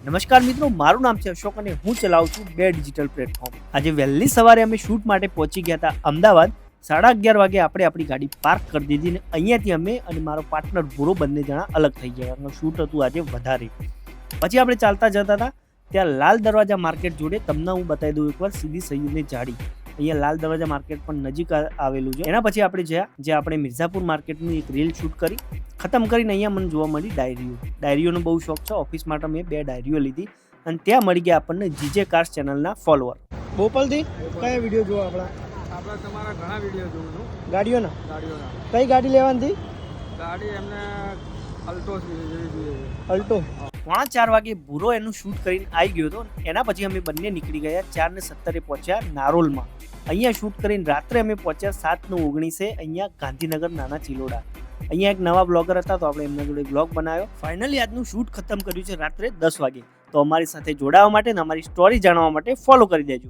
નમસ્કાર મિત્રો, મારું નામ છે અશોક અને હું ચલાવું છું બે ડિજિટલ પ્લેટફોર્મ. આજે વહેલી સવારે અમે શૂટ માટે પહોંચી ગયા હતા અમદાવાદ. 11:30 વાગે આપણે આપણી ગાડી પાર્ક કરી દીધી ને અહીંયાથી અમે અને મારો પાર્ટનર ભૂરો બંને જણા અલગ થઈ ગયા. કારણ શૂટ હતું આજે વધારે. પછી આપણે ચાલતા જતા હતા ત્યાં લાલ દરવાજા માર્કેટ જોડે. તમને હું બતાવી દઉં એકવાર સીધી સૈયદની જાળી. અહીંયા લાલ દરવાજા માર્કેટ પણ નજીક આવેલું છે. એના પછી આપણે જ્યાં આપણે મિર્ઝાપુર માર્કેટની એક રીલ શૂટ કરી ખતમ કરીને અહીંયા મને જોવા મળી ડાયરીઓનો બહુ શોખ છે. ઓફિસ માટે મેં 2 ડાયરીઓ લીધી અને ત્યાં મળી ગયા આપણને જીજે કાર્સ ચેનલના ફોલોઅર. બોપલથી કયા વિડીયો જોવા આપણે તમારા ઘણા વિડીયો જોઉં છું ગાડીઓના કઈ ગાડી લેવાની ગાડી એમને અલ્ટો જોઈએ. અલ્ટો 3:45 વાગે ભૂરો એનું શૂટ કરીને આવી ગયો હતો. એના પછી અમે બંને નીકળી ગયા. 4:17 પહોંચ્યા નારોલમાં. અહીંયા શૂટ કરીને રાત્રે અમે પહોંચ્યા 7:19 અહીંયા ગાંધીનગર નાના ચિલોડા. અહીંયા એક નવા બ્લોગર હતા તો આપણે એમના જોડે બ્લોગ બનાવ્યો. ફાઇનલી આજનું શૂટ ખતમ કર્યું છે રાત્રે 10 વાગે. તો અમારી સાથે જોડાવા માટે અને અમારી સ્ટોરી જાણવા માટે ફોલો કરી દેજો.